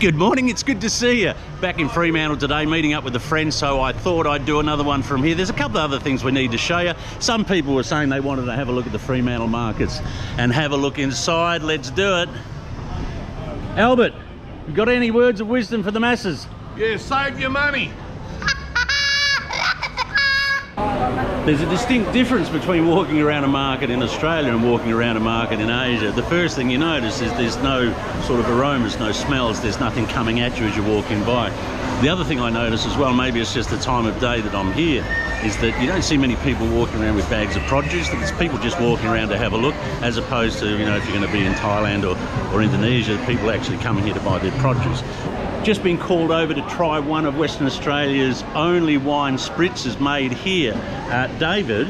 Good morning, it's good to see you. Back in Fremantle today, meeting up with a friend, so I thought I'd do another one from here. There's a couple of other things we need to show you. Some people were saying they wanted to have a look at the Fremantle Markets and have a look inside. Let's do it. Albert, you got any words of wisdom for the masses? Yeah, save your money. There's a distinct difference between walking around a market in Australia and walking around a market in Asia. The first thing you notice is there's no sort of aromas, no smells, there's nothing coming at you as you're walking by. The other thing I notice as well, maybe it's just the time of day that I'm here, is that you don't see many people walking around with bags of produce. It's people just walking around to have a look, as opposed to, you know, if you're going to be in Thailand or Indonesia, people actually coming here to buy their produce. Just been called over to try one of Western Australia's only wine spritzes made here. David,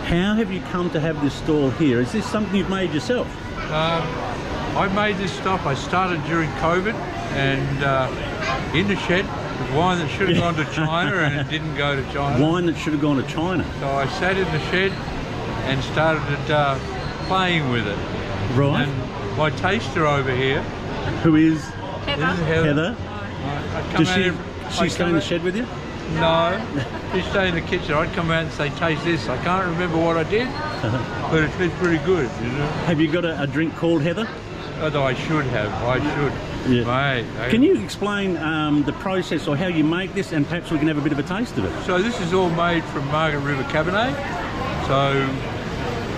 how have you come to have this stall here? Is this something you've made yourself? I made this stuff. I started during COVID and in the shed with wine that should have gone to China and it didn't go to China. Wine that should have gone to China? So I sat in the shed and started playing with it. Right. And my taster over here. Who is? This is Heather. Does she stay in the shed with you? No, she stay in the kitchen. I'd come out and say, taste this. I can't remember what I did, but it's pretty good, you know. Have you got a drink called Heather? Although I should have, I should. Yeah. Mate, can you explain the process or how you make this, and perhaps we can have a bit of a taste of it? So this is all made from Margaret River Cabernet. So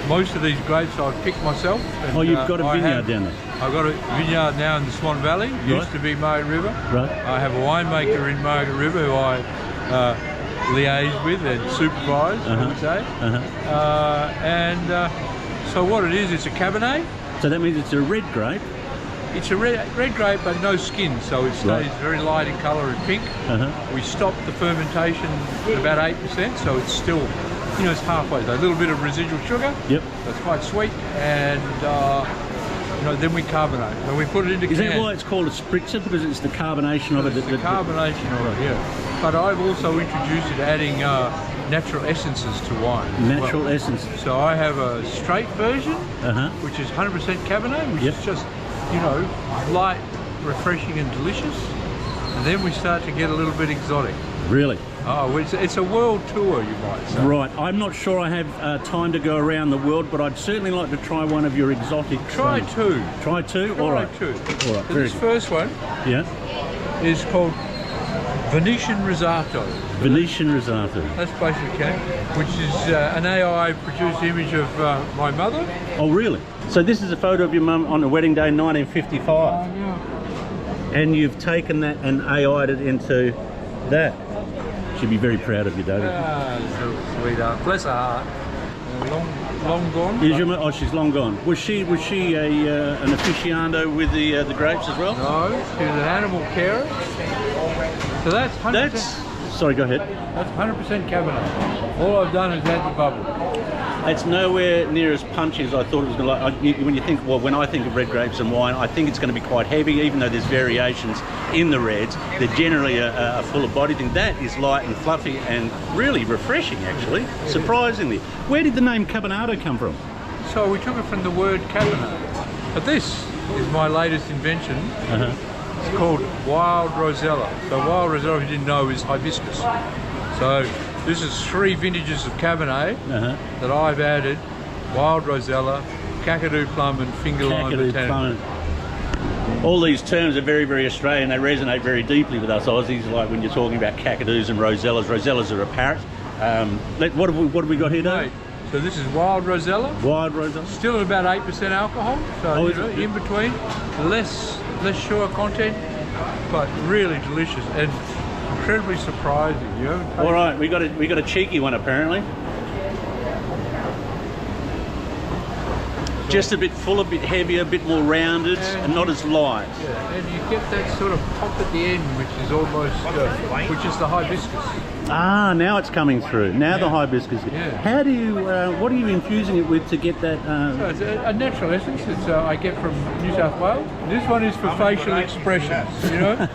most of these grapes I've picked myself. And, you've got a vineyard down there? I've got a vineyard now in the Swan Valley. Right. Used to be Margaret River. Right. I have a winemaker in Margaret River who I liaise with and supervise, I would say. So what it is, it's a Cabernet. So that means it's a red grape? It's a red grape but no skin, so it stays very light in colour and pink. We stopped the fermentation at about 8%, so it's still, you know, it's halfway. So a little bit of residual sugar. Yep. That's quite sweet, and you know, then we carbonate. When we put it into Is that why it's called a spritzer? Because it's the carbonation of it. It's the carbonation of it, yeah. But I've also introduced it adding natural essences to wine. Natural essences. So I have a straight version, which is 100% Cabernet, which is just, you know, light, refreshing and delicious. And then we start to get a little bit exotic. Really? Oh, it's a world tour, you might say. Right. I'm not sure I have time to go around the world, but I'd certainly like to try one of your exotic. Try two. Try two? Try all right. two. All right. So this first one is called Venetian Risotto. Venetian Risotto. That's basically it, which is an AI-produced image of my mother. Oh, really? So this is a photo of your mum on a wedding day in 1955. Yeah. And you've taken that and AI'd it into that. She'd be very proud of you, David. Ah, little sweetheart. Bless her heart. Long gone. Is your oh, she's long gone. Was she an aficionado with the grapes as well? No, she was an animal carer. So that's 100%. Sorry, go ahead. That's 100% Cabernet. All I've done is add the bubble. It's nowhere near as punchy as I thought it was going to. Like, when you think, well, when I think of red grapes and wine, I think it's going to be quite heavy, even though there's variations in the reds. They're generally a fuller body thing. That is light and fluffy and really refreshing, actually, surprisingly. Where did the name Cabernet come from? So we took it from the word Cabernet. But this is my latest invention. It's called Wild Rosella. So Wild Rosella, if you didn't know, is hibiscus. So this is 3 vintages of Cabernet that I've added Wild Rosella, Kakadu Plum and Finger Lime Botanical. All these terms are very, very Australian. They resonate very deeply with us Aussies, like when you're talking about Kakadus and Rosellas. Rosellas are a parrot. What have we got here, Dave? So this is Wild Rosella. Wild Rosella. Still at about 8% alcohol. So you know, in between, less sugar content, but really delicious and incredibly surprising. You haven't tasted. All right, we got a cheeky one apparently. Just a bit full, a bit heavier, a bit more rounded, and not as light. Yeah, and you get that sort of pop at the end, which is almost, which is the hibiscus. Ah, now it's coming through. Now the hibiscus. Yeah. How do you? What are you infusing it with to get that? So it's a natural essence. It's I get from New South Wales. This one is for facial expressions. You know.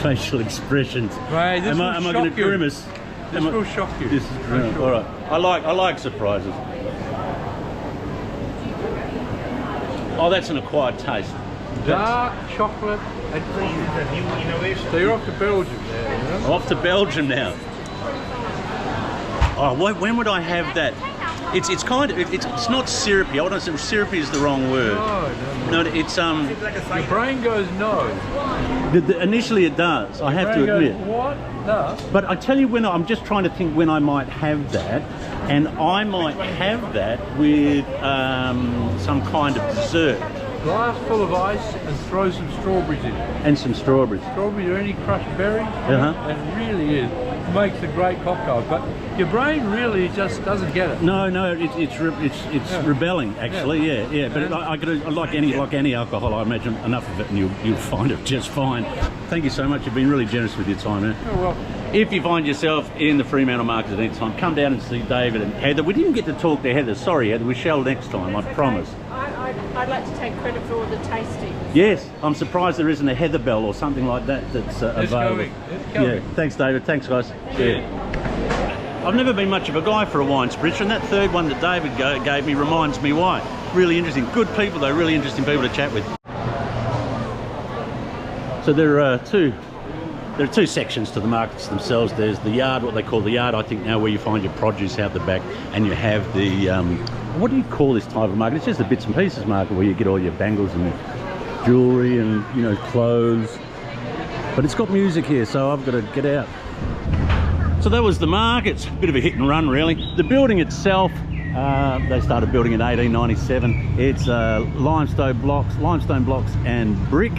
Facial expressions. Right, this am I going to grimace? This will shock you. This is grimace. All right. I like surprises. Oh, that's an acquired taste. Dark chocolate. So you're off to Belgium now, you know? Off to Belgium now. Oh, when would I have that? It's kind of it's not syrupy. I wouldn't say syrupy is the wrong word. No. It's Your brain goes no. Initially it does. I have to admit. Goes, what? No. But I tell you when I'm just trying to think when I might have that, and I might have that with some kind of dessert. Glass full of ice and throw some strawberries in. And some strawberries. Strawberries or any crushed berry. Uh-huh. It really is. Makes a great cocktail, but your brain really just doesn't get it. No, it's rebelling actually. Yeah. But I like any alcohol, I imagine enough of it, and you'll find it just fine. Thank you so much. You've been really generous with your time, man. You're welcome. If you find yourself in the Fremantle Markets at any time, come down and see David and Heather. We didn't get to talk to Heather. Sorry, Heather. We shall next time. I promise. I'd like to take credit for all the tasting. Yes, I'm surprised there isn't a Heather Bell or something like that that's available. It's coming. Yeah, thanks David, thanks guys. Yeah. I've never been much of a guy for a wine spritzer, and that third one that David gave me reminds me why. Really interesting, good people though, really interesting people to chat with. So there are two sections to the markets themselves. There's the yard, what they call the yard, I think now, where you find your produce out the back, and you have the what do you call this type of market? It's just a bits and pieces market where you get all your bangles and jewellery and, you know, clothes. But it's got music here, so I've got to get out. So that was the markets. Bit of a hit and run, really. The building itself, they started building in 1897. It's limestone blocks and brick.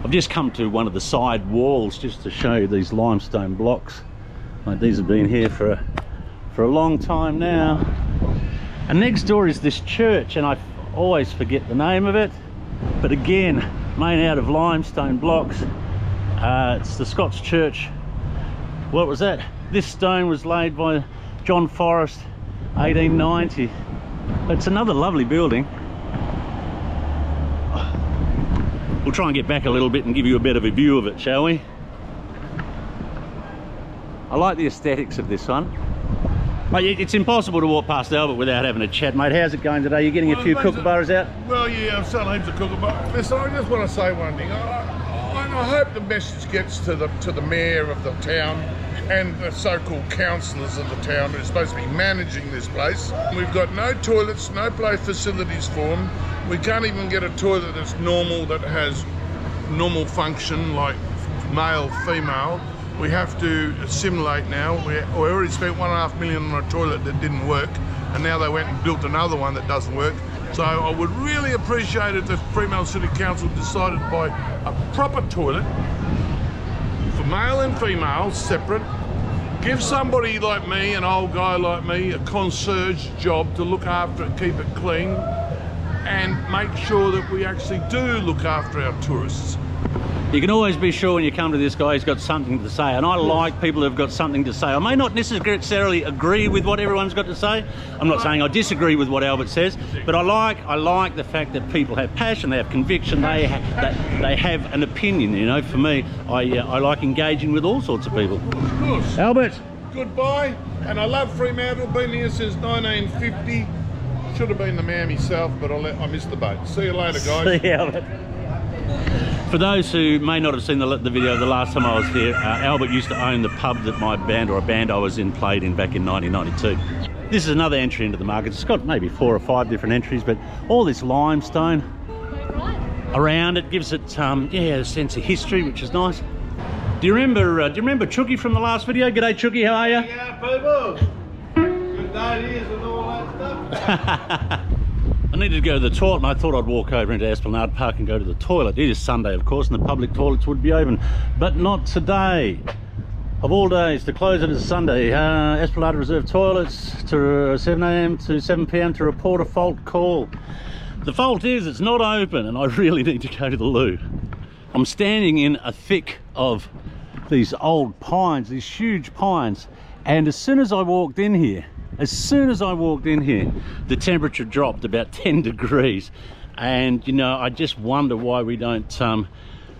I've just come to one of the side walls just to show you these limestone blocks. Like, these have been here for a long time now. And next door is this church, and I always forget the name of it. But again, made out of limestone blocks. It's the Scots Church. What was that? This stone was laid by John Forrest, 1890. It's another lovely building. We'll try and get back a little bit and give you a bit of a view of it, shall we? I like the aesthetics of this one. Mate, it's impossible to walk past Albert without having a chat, mate. How's it going today? You getting a few kookaburras out? Well, yeah, I'm selling heaps of kookaburras. Listen, I just want to say one thing. I hope the message gets to the mayor of the town and the so-called councillors of the town who are supposed to be managing this place. We've got no toilets, no play facilities for them. We can't even get a toilet that's normal, that has normal function, like male, female. We have to assimilate now. We already spent $1.5 million on a toilet that didn't work, and now they went and built another one that doesn't work. So I would really appreciate it if Fremantle City Council decided to buy a proper toilet for male and female, separate. Give somebody like me, an old guy like me, a concierge job to look after it, keep it clean, and make sure that we actually do look after our tourists. You can always be sure when you come to this guy, he's got something to say, and I like people who've got something to say. I may not necessarily agree with what everyone's got to say. I'm not saying I disagree with what Albert says, but I like the fact that people have passion, they have conviction, they have an opinion. You know, for me, I like engaging with all sorts of people. Of course. Albert. Goodbye, and I love Fremantle. Been here since 1950. Should have been the man myself, but I missed the boat. See you later, guys. See you, Albert. For those who may not have seen the video the last time I was here, Albert used to own the pub that my band, or a band I was in, played in back in 1992. This is another entry into the market. It's got maybe 4 or 5 different entries, but all this limestone around it gives it a sense of history, which is nice. Do you remember Chucky from the last video? G'day Chucky, how are you? Yeah, people. Good day it is and all that stuff. I needed to go to the toilet, and I thought I'd walk over into Esplanade Park and go to the toilet. It is Sunday, of course, and the public toilets would be open, but not today. Of all days, to close it is Sunday. Esplanade Reserve toilets to 7 AM to 7 PM to report a fault call. The fault is it's not open, and I really need to go to the loo. I'm standing in a thick of these old pines, these huge pines, and as soon as I walked in here, the temperature dropped about 10 degrees. And, you know, I just wonder why we don't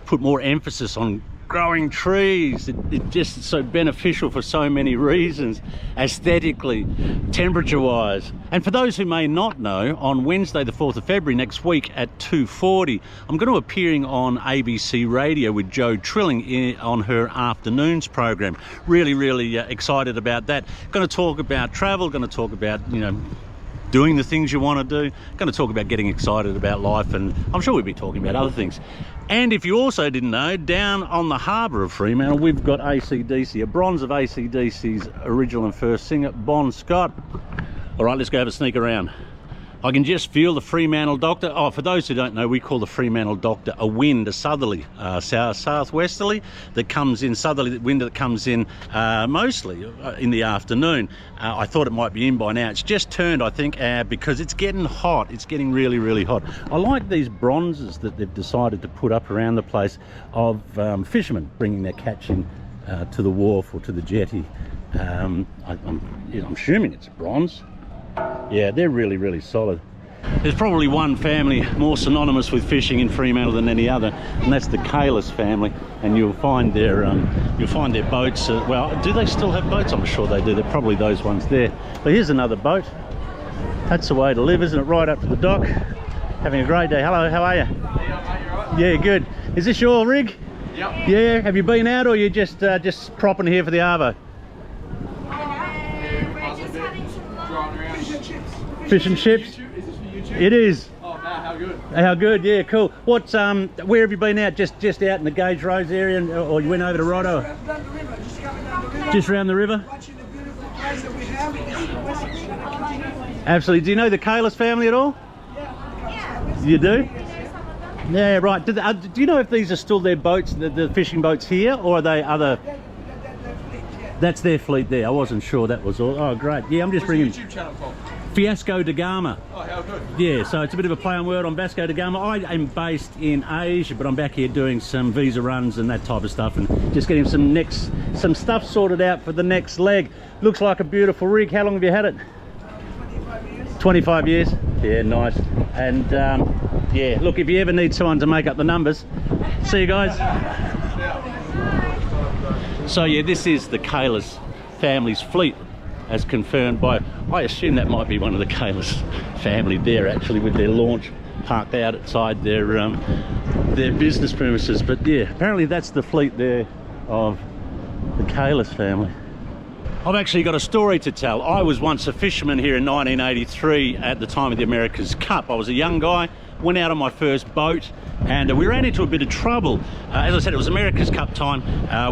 put more emphasis on growing trees. It's just so beneficial for so many reasons, aesthetically, temperature-wise. And for those who may not know, on Wednesday the 4th of February next week at 2:40, I'm going to be appearing on ABC Radio with Jo Trilling on her afternoons program. Really excited about that. Going to talk about travel, going to talk about, you know, doing the things you want to do, going to talk about getting excited about life, and I'm sure we'll be talking about other things. And if you also didn't know, down on the harbour of Fremantle, we've got AC/DC, a bronze of AC/DC's original and first singer, Bon Scott. All right, let's go have a sneak around. I can just feel the Fremantle Doctor. Oh, for those who don't know, we call the Fremantle Doctor a wind, a southerly, southwesterly that comes in, southerly wind that comes in mostly in the afternoon. I thought it might be in by now. It's just turned, I think, because it's getting hot. It's getting really hot. I like these bronzes that they've decided to put up around the place of fishermen bringing their catch in to the wharf or to the jetty. I'm assuming it's bronze. Yeah, they're really solid. There's probably one family more synonymous with fishing in Fremantle than any other, and that's the Kalis family. And you'll find their boats. Well, do they still have boats? I'm sure they do. They're probably those ones there. But here's another boat. That's the way to live, isn't it? Right up to the dock. Having a great day. Hello, how are you? Yeah, good. Is this your rig? Yep. Yeah. Have you been out, or you just propping here for the arvo? Fish and chips. Is this for YouTube? It is. Oh, no, how good. How good? Yeah, cool. What's where have you been out? Just out in the Gauge Rhodes area, or you went over to Roto? Down the river, just coming down the river. Just around the river. Watching the beautiful place that we have in this Western. Absolutely. Do you know the Kalis family at all? Yeah. You do? Yeah, right. Do you know if these are still their boats, the fishing boats here, or are they other? That's their fleet there. I wasn't sure that was all. Oh, great. Yeah, I'm just bringing. What's the YouTube channel called? Fiasco da Gama. Oh, how good. Yeah, so it's a bit of a play on word on Vasco da Gama. I am based in Asia, but I'm back here doing some visa runs and that type of stuff, and just getting some stuff sorted out for the next leg. Looks like a beautiful rig. How long have you had it? 25 years. 25 years? Yeah, nice. And yeah, look, if you ever need someone to make up the numbers, see you guys. So yeah, this is the Kalis family's fleet, as confirmed by, I assume that might be one of the Kalis family there, actually, with their launch parked out outside their business premises. But yeah, apparently that's the fleet there of the Kalis family. I've actually got a story to tell. I was once a fisherman here in 1983 at the time of the America's Cup. I was a young guy, went out on my first boat, and we ran into a bit of trouble. As I said, it was America's Cup time.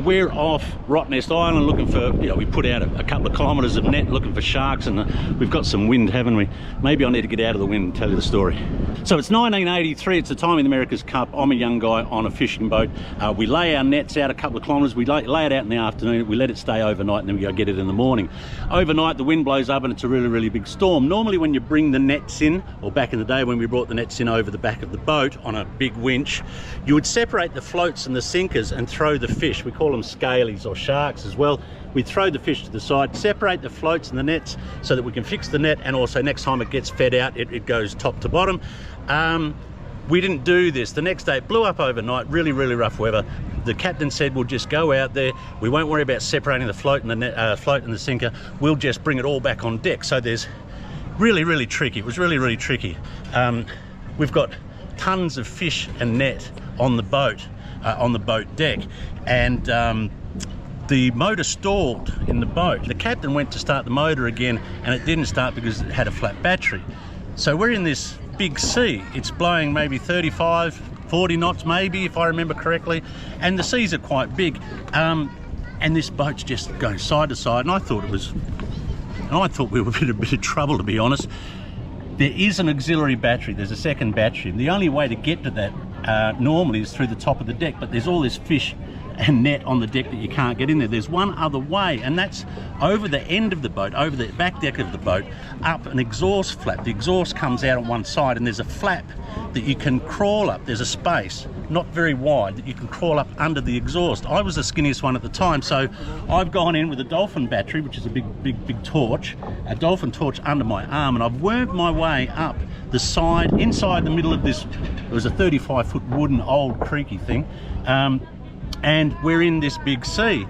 We're off Rottnest Island looking for, we put out a couple of kilometres of net looking for sharks, and we've got some wind, haven't we? Maybe I need to get out of the wind and tell you the story. So it's 1983, it's the time of the America's Cup. I'm a young guy on a fishing boat. We lay our nets out a couple of kilometres, we lay it out in the afternoon, we let it stay overnight, and then we go get it in the morning. Overnight the wind blows up and it's a really big storm. Normally when you bring the nets in, or back in the day when we brought the nets in over the back of the boat on a big winch, you would separate the floats and the sinkers and throw the fish. We call them scalies or sharks as well. We throw the fish to the side, separate the floats and the nets so that we can fix the net, and also next time it gets fed out it goes top to bottom. We didn't do this. The next day it blew up overnight, really rough weather. The captain said, we'll just go out there, we won't worry about separating the float and the net, float and the sinker, we'll just bring it all back on deck. So there's really tricky. It was really tricky. We've got tons of fish and net on the boat deck, and the motor stalled in the boat. The captain went to start the motor again and it didn't start because it had a flat battery. So we're in this big sea. It's blowing maybe 35, 40 knots maybe, if I remember correctly, and the seas are quite big, and this boat's just going side to side, and I thought we were in a bit of trouble, to be honest. There is an auxiliary battery, there's a second battery. The only way to get to that normally is through the top of the deck, but there's all this fish and net on the deck that you can't get in there. There's one other way, and that's over the end of the boat, over the back deck of the boat, up an exhaust flap. The exhaust comes out on one side and there's a flap that you can crawl up. There's a space, not very wide, that you can crawl up under the exhaust. I was the skinniest one at the time, so I've gone in with a dolphin battery, which is a big torch, a dolphin torch under my arm, and I've wormed my way up the side, inside the middle of this. It was a 35-foot wooden old creaky thing. and we're in this big sea.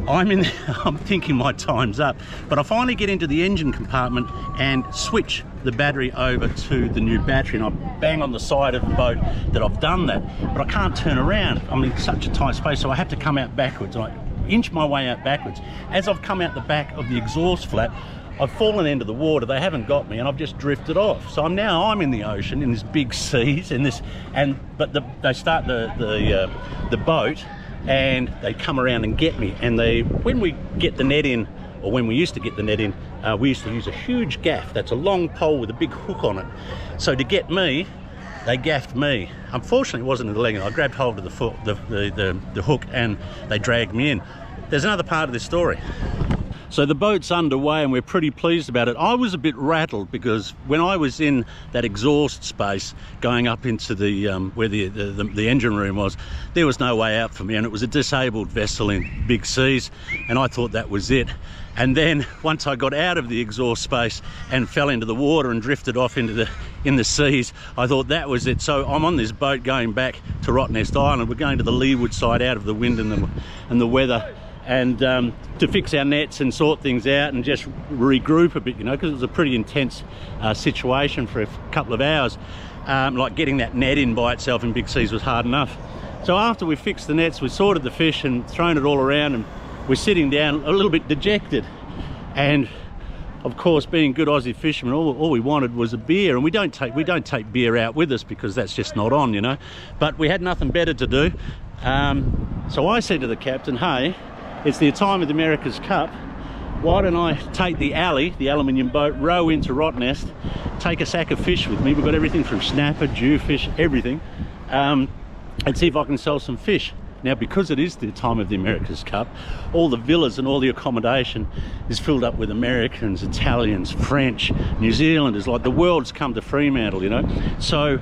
I'm thinking my time's up, but I finally get into the engine compartment and switch the battery over to the new battery, and I bang on the side of the boat that I've done that, but I can't turn around. I'm in such a tight space, so I have to come out backwards. I inch my way out backwards. As I've come out the back of the exhaust flap, I've fallen into the water. They haven't got me, and I've just drifted off. So I'm in the ocean in this big seas, but they start the boat, and they come around and get me. And when we get the net in, or when we used to get the net in, we used to use a huge gaff. That's a long pole with a big hook on it. So to get me, they gaffed me. Unfortunately, it wasn't in the leg. I grabbed hold of the hook, and they dragged me in. There's another part of this story. So the boat's underway and we're pretty pleased about it. I was a bit rattled because when I was in that exhaust space going up into the where the engine room was, there was no way out for me, and it was a disabled vessel in big seas, and I thought that was it. And then once I got out of the exhaust space and fell into the water and drifted off in the seas, I thought that was it. So I'm on this boat going back to Rottnest Island. We're going to the leeward side out of the wind and the weather, and to fix our nets and sort things out and just regroup a bit, you know, because it was a pretty intense situation for a couple of hours. Like getting that net in by itself in big seas was hard enough. So after we fixed the nets, we sorted the fish and thrown it all around, and we're sitting down a little bit dejected. And of course, being good Aussie fishermen, all we wanted was a beer, and we don't take beer out with us because that's just not on, you know. But we had nothing better to do, so I said to the captain, "Hey, it's the time of the America's Cup. Why don't I take the aluminium boat, row into Rottnest, take a sack of fish with me? We've got everything from snapper, jewfish, everything, and see if I can sell some fish." Now, because it is the time of the America's Cup, all the villas and all the accommodation is filled up with Americans, Italians, French, New Zealanders. Like, the world's come to Fremantle, you know. So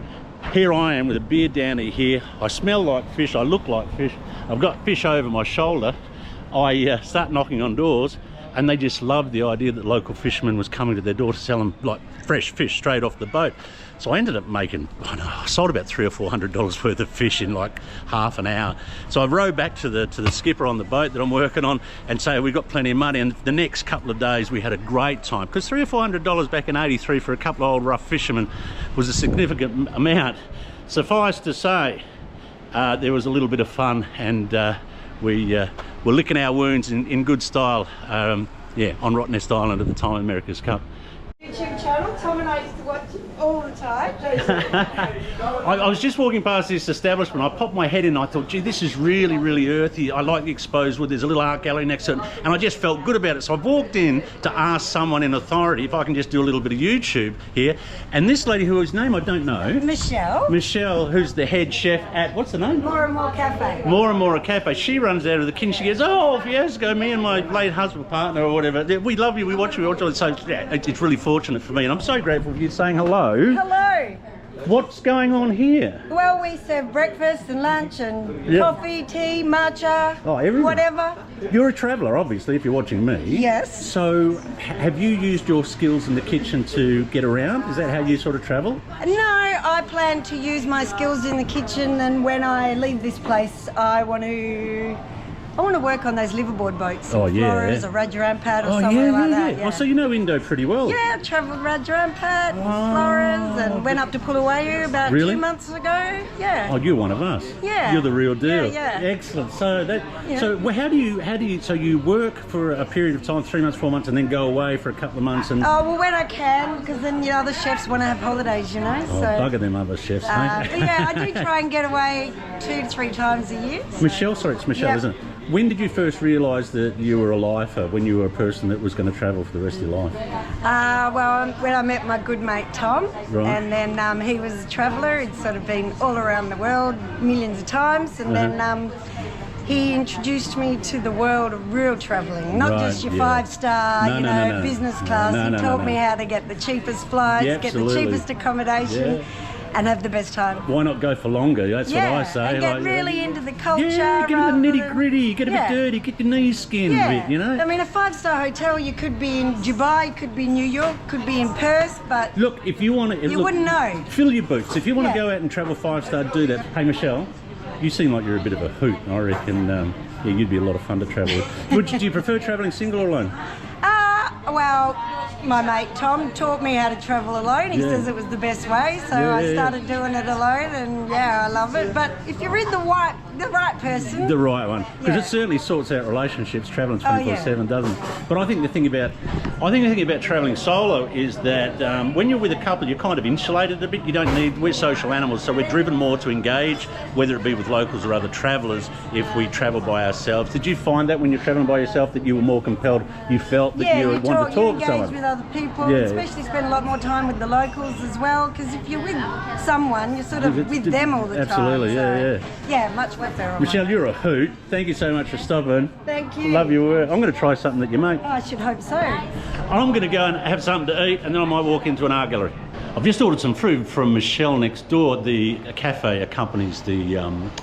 here I am with a beer down here. I smell like fish, I look like fish, I've got fish over my shoulder. I start knocking on doors, and they just loved the idea that local fishermen was coming to their door to sell them like fresh fish straight off the boat. So I ended up making, I sold about $300 or $400 worth of fish in like half an hour. So I rowed back to the skipper on the boat that I'm working on and say, we've got plenty of money. And the next couple of days we had a great time, because $300 or $400 back in '83 for a couple of old rough fishermen was a significant amount. Suffice to say, there was a little bit of fun, and we were licking our wounds in good style, yeah, on Rottnest Island at the time of America's Cup. YouTube channel, Tom and I used to watch it all the time. I was just walking past this establishment. I popped my head in and I thought, gee, this is really, really earthy. I like the exposed wood. There's a little art gallery next to it, and I just felt good about it. So I walked in to ask someone in authority if I can just do a little bit of YouTube here. And this lady, whose name I don't know, Michelle, who's the head chef at, what's the name? More and More Cafe. More and More Cafe. She runs out of the kitchen. She goes, oh, a few years ago, me and my late husband, partner, or whatever, we love you, we watch you, So yeah, it's really fortunate for me, and I'm so grateful for you saying hello. Hello. What's going on here? Well, we serve breakfast and lunch and coffee, tea, matcha, everything. whatever. You're a traveller, obviously, if you're watching me. Yes. So have you used your skills in the kitchen to get around? Is that how you sort of travel? No, I plan to use my skills in the kitchen, and when I leave this place, I want to work on those liverboard boats. Oh, yeah. Flores or Rajarampat or somewhere like that. Yeah. Oh, so you know Indo pretty well. Yeah, I travelled Rajarampat, Flores, and went up to Pulawayu about 2 months ago. Yeah. Oh, you're one of us. Yeah. You're the real deal. Yeah. Excellent. So how do you so you work for a period of time, 3 months, 4 months, and then go away for a couple of months and... Oh, well, when I can, because then the other chefs want to have holidays, you know. Oh, so bugger them other chefs, mate. But yeah, I do try and get away 2 to 3 times a year. So. Michelle, sorry, it's Michelle, isn't it? When did you first realise that you were a lifer, when you were a person that was going to travel for the rest of your life? Well, when I met my good mate Tom, and then he was a traveller. He'd sort of been all around the world millions of times, and then he introduced me to the world of real travelling, not just your 5-star, business class. He taught me how to get the cheapest flights, get the cheapest accommodation. And have the best time. Why not go for longer? That's what I say. And get really into the culture. Yeah, get into the nitty gritty, get a bit dirty, get your knees skinned a bit, you know? I mean, a 5-star hotel, you could be in Dubai, could be in New York, could be in Perth, but... Look, if you want to... You wouldn't know. Fill your boots. If you want to go out and travel 5-star, do that. Hey, Michelle, You seem like you're a bit of a hoot. I reckon yeah, you'd be a lot of fun to travel with. Do you prefer travelling single or alone? Well, my mate Tom taught me how to travel alone. He says it was the best way, so I started doing it alone, and yeah, I love it. But if you're in the right person, the right one, because it certainly sorts out relationships. Traveling 24/7 doesn't. But I think the thing about traveling solo is that when you're with a couple, you're kind of insulated a bit. You don't need. We're social animals, so we're driven more to engage, whether it be with locals or other travellers. If we travel by ourselves, did you find that when you're travelling by yourself that you were more compelled? You felt that you wanted to talk to someone. With other people, especially spend a lot more time with the locals as well, because if you're with someone, you're sort of with them all the time. Absolutely, yeah, much better. Michelle, you're a hoot. Thank you so much for stopping. Thank you. Love your work. I'm going to try something that you make. I should hope so. I'm going to go and have something to eat, and then I might walk into an art gallery. I've just ordered some food from Michelle next door. The cafe accompanies the,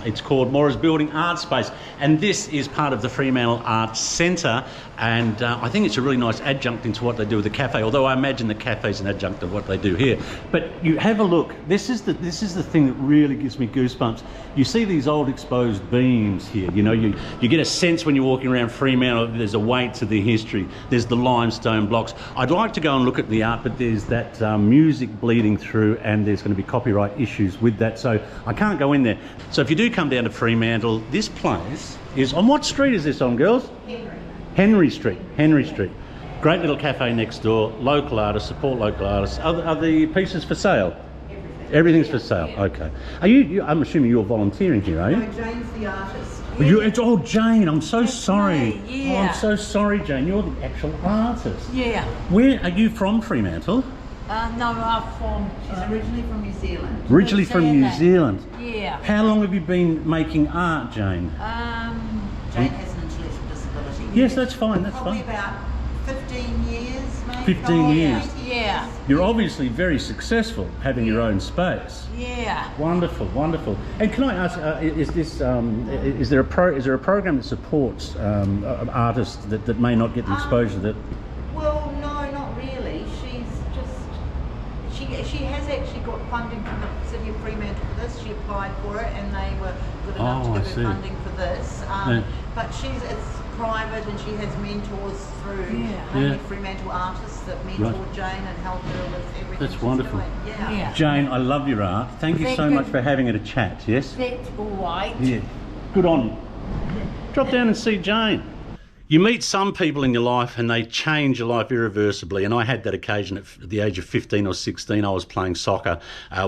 it's called Mora's Building Art Space, and this is part of the Fremantle Arts Centre, and I think it's a really nice adjunct into what they do with the cafe, although I imagine the cafe's an adjunct of what they do here. But you have a look. This is the thing that really gives me goosebumps. You see these old exposed beams here. You know, you get a sense when you're walking around Fremantle, there's a weight to the history. There's the limestone blocks. I'd like to go and look at the art, but there's that music bleeding through, and there's going to be copyright issues with that, so I can't go in there. So if you do come down to Fremantle, this place is on what street is this on, girls? Henry Street. Great little cafe next door. Local artists, support local artists. Are the pieces for sale? Everything's for sale. Okay. Are you? I'm assuming you're volunteering here, are you? No, Jane's the artist. Oh, Jane, I'm so sorry. Yeah. Oh, I'm so sorry, Jane. You're the actual artist. Yeah. Where are you from, Fremantle? No, she's originally from New Zealand. Originally from New Zealand? Yeah. How long have you been making art, Jane? Jane has an intellectual disability. Yes, that's fine, that's Probably fine. about 15 years, maybe. 15 years? Yeah. You're obviously very successful having your own space. Yeah. Wonderful, wonderful. And can I ask, is there a program that supports artists that may not get the exposure that... Well, no, not really. She has actually got funding from the City of Fremantle for this. She applied for it, and they were good enough to give her funding for this. But it's private, and she has mentors through mainly Fremantle artists that mentor Jane and help her with everything. That's wonderful. She's doing. Yeah. Jane, I love your art. Thank you so much for having a chat. Yes. That's all right. Yeah. Good on you. Drop down and see Jane. You meet some people in your life and they change your life irreversibly, and I had that occasion at the age of 15 or 16. I was playing soccer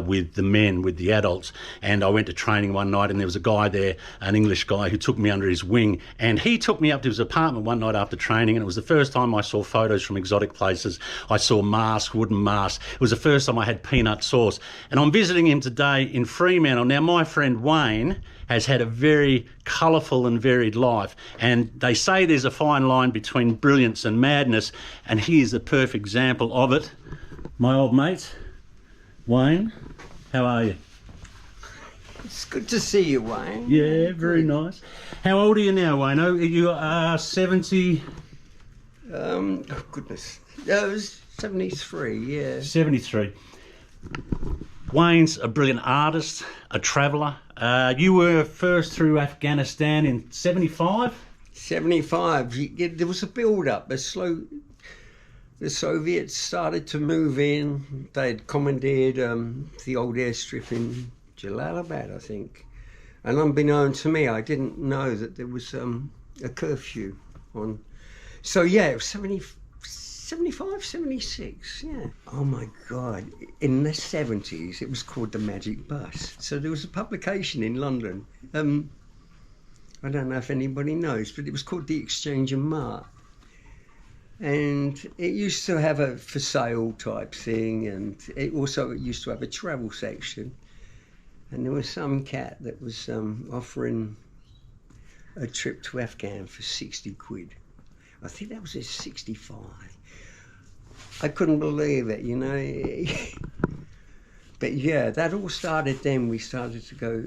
with the men, with the adults, and I went to training one night, and there was a guy there, an English guy, who took me under his wing, and he took me up to his apartment one night after training, and it was the first time I saw photos from exotic places. I saw masks, wooden masks. It was the first time I had peanut sauce, and I'm visiting him today in Fremantle. Now, my friend Wayne has had a very colourful and varied life, and they say there's a fine line between brilliance and madness, and here's a perfect example of it. My old mate, Wayne, how are you? It's good to see you, Wayne. Yeah, very nice. How old are you now, Wayne? Oh, you are 70... Oh, goodness. It was 73, yeah. 73. Wayne's a brilliant artist, a traveller. You were first through Afghanistan in 75? 75. There was a build-up. The Soviets started to move in. They'd commandeered the old airstrip in Jalalabad, I think. And unbeknown to me, I didn't know that there was a curfew on. So yeah, it was 75, 76, yeah. Oh my God, in the 70s, it was called The Magic Bus. So there was a publication in London. I don't know if anybody knows, but it was called The Exchange and Mart. And it used to have a for sale type thing, and it used to have a travel section. And there was some cat that was offering a trip to Afghan for 60 quid. I think that was at 65. I couldn't believe it, you know. But yeah, that all started then. We started to go,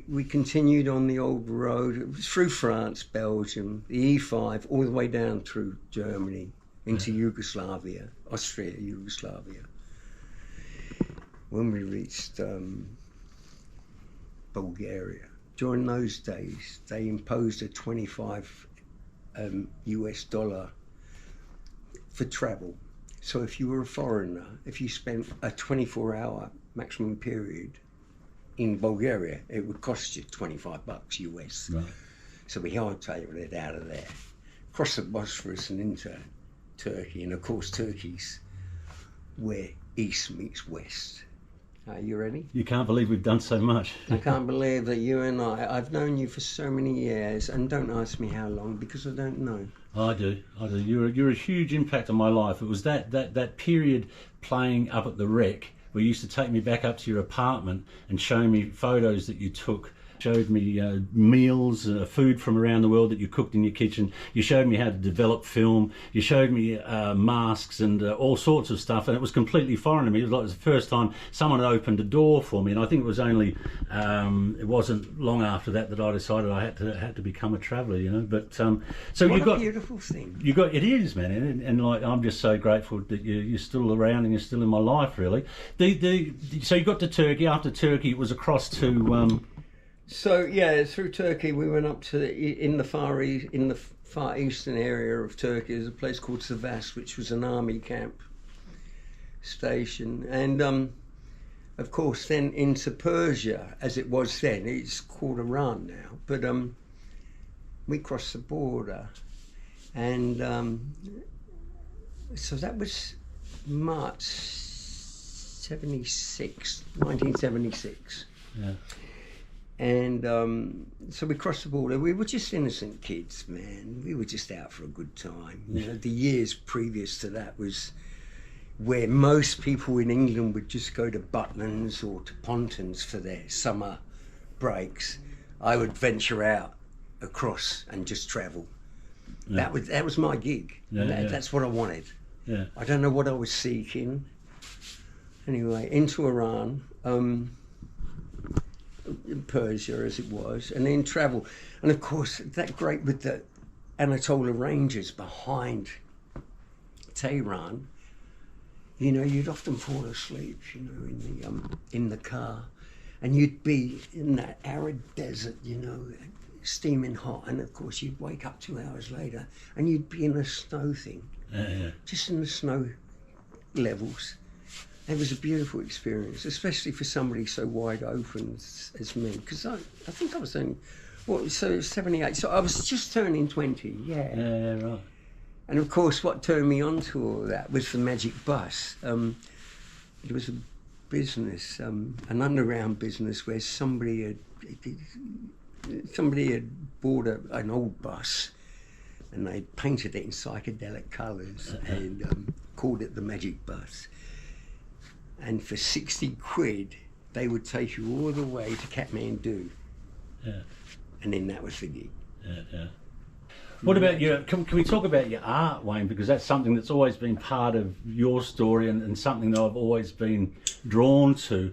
we continued on the old road. It was through France, Belgium, the E5, all the way down through Germany, into Yugoslavia, Austria, Yugoslavia. When we reached Bulgaria, during those days, they imposed a 25 US dollar for travel. So if you were a foreigner, if you spent a 24-hour maximum period in Bulgaria, it would cost you 25 bucks US. Right. So we hightailed it out of there, across the Bosphorus and into Turkey. And of course, Turkey's where east meets west. Are you ready? You can't believe we've done so much. I can't believe that you and I've known you for so many years, and don't ask me how long because I don't know. I do. You're a huge impact on my life. It was that period playing up at the Rec where you used to take me back up to your apartment and show me photos that you took. Showed me meals, food from around the world that you cooked in your kitchen. You showed me how to develop film. You showed me masks and all sorts of stuff, and it was completely foreign to me. It was like it was the first time someone had opened a door for me, and I think it was only it wasn't long after that I decided I had to become a traveller, you know. But so what you got a beautiful thing. You got it is, man, and like I'm just so grateful that you're still around and you're still in my life, really. So you got to Turkey. After Turkey, it was across to. So yeah, through Turkey we went up to in the far eastern area of Turkey. There's a place called Sivas, which was an army camp station, and of course then into Persia, as it was then. It's called Iran now, but we crossed the border, and so that was March 1976. Yeah. And so we crossed the border. We were just innocent kids, man. We were just out for a good time. You know, the years previous to that was where most people in England would just go to Butlins or to Pontons for their summer breaks. I would venture out across and just travel. Yeah. That was my gig. Yeah, That's what I wanted. Yeah. I don't know what I was seeking. Anyway, into Iran. Persia as it was, and then travel, and of course that great with the Anatolia Ranges behind Tehran. You know, you'd often fall asleep, you know, in the car, and you'd be in that arid desert, you know, steaming hot, and of course you'd wake up 2 hours later, and you'd be in a snow thing, just in the snow levels. It was a beautiful experience, especially for somebody so wide open as me, because I think I was only, 78, so I was just turning 20, yeah. Yeah, right. And of course, what turned me on to all that was the Magic Bus. It was a business, an underground business where somebody had bought an old bus, and they painted it in psychedelic colours and called it the Magic Bus. And for 60 quid, they would take you all the way to Kathmandu. Yeah. And then that was the gig. Yeah. What about your, can we talk about your art, Wayne? Because that's something that's always been part of your story and something that I've always been drawn to.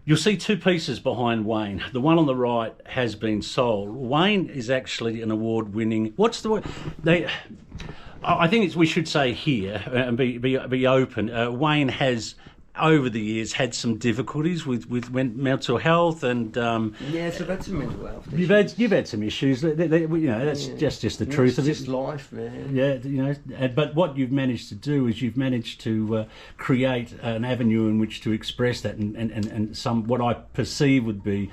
You'll see two pieces behind Wayne. The one on the right has been sold. Wayne is actually an award-winning, what's the word? I think we should say here and be open. Wayne has, over the years, had some difficulties with mental health and. Yes, I've had some mental health. You've had some issues. You know, that's just the truth of it. It's just life, man. Yeah, you know. But what you've managed to do is you've managed to create an avenue in which to express that, and some what I perceive would be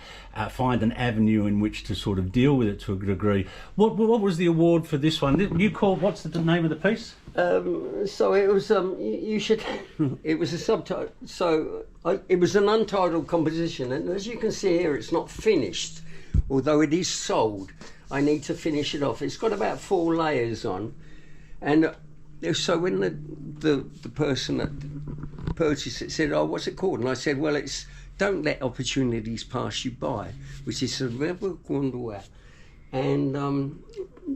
find an avenue in which to sort of deal with it to a degree. What was the award for this one? You called, what's the name of the piece? So it was you should. It was a subtitle. So it was an untitled composition, and as you can see here, it's not finished, although it is sold. I need to finish it off. It's got about 4 layers on, and so when the person that purchased it said, "Oh, what's it called?" and I said, "Well, it's Don't Let Opportunities Pass You By," which is a rebel Gundua, and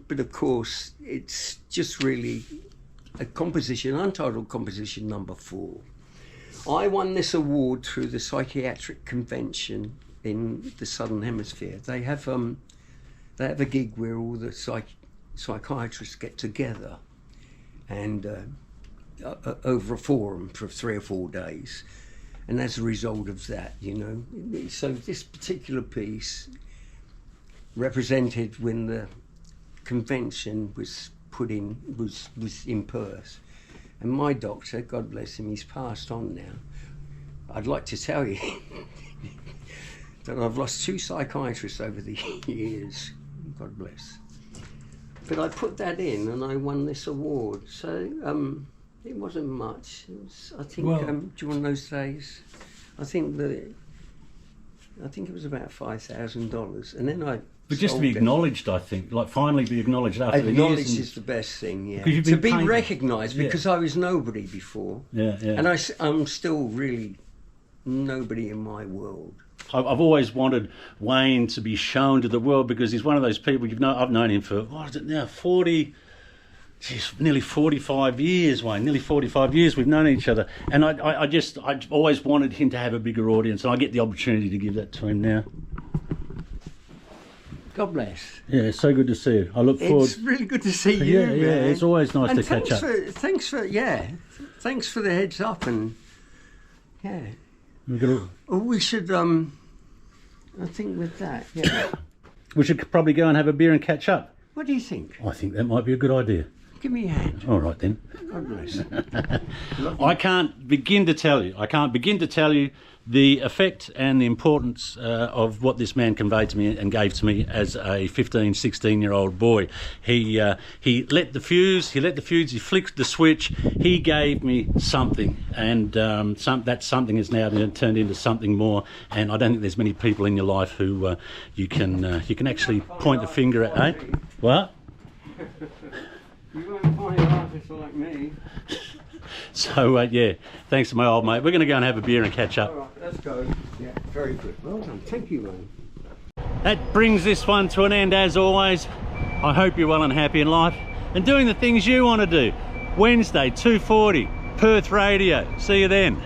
but of course it's just really a composition, untitled composition number 4. I won this award through the psychiatric convention in the Southern Hemisphere. They have a gig where all the psychiatrists get together and over a forum for 3 or 4 days, And as a result of that, you know, so this particular piece represented when the convention was put in, was in Perth. And my doctor, God bless him, he's passed on now. I'd like to tell you that I've lost 2 psychiatrists over the years, God bless. But I put that in and I won this award. So it wasn't much. It was, I think, during those days, I think it was about $5,000. And then But just to be acknowledged, I think, like finally be acknowledged after the years. Acknowledged is the best thing, yeah. To be recognised, because I was nobody before. Yeah, yeah. And I'm still really nobody in my world. I've always wanted Wayne to be shown to the world because he's one of those people I've known him for, what is it now, nearly 45 years, Wayne, nearly 45 years we've known each other. And I always wanted him to have a bigger audience, and I get the opportunity to give that to him now. God bless. Yeah, it's so good to see you. I look forward. It's really good to see you, yeah, man. Yeah, it's always nice to catch up. Thanks for the heads up, and yeah. We should, I think with that, yeah. We should probably go and have a beer and catch up. What do you think? I think that might be a good idea. Give me a hand. All right then. God bless. I can't begin to tell you the effect and the importance of what this man conveyed to me and gave to me as a 15, 16-year-old boy. He lit the fuse, he flicked the switch, he gave me something, and that something has now turned into something more, and I don't think there's many people in your life who you can actually point the finger at, eh? What? You won't find an artist like me. So, yeah, thanks to my old mate. We're going to go and have a beer and catch up. All right, let's go. Yeah, very good. Well done. Thank you, man. That brings this one to an end, as always. I hope you're well and happy in life and doing the things you want to do. Wednesday, 2:40, Perth Radio. See you then.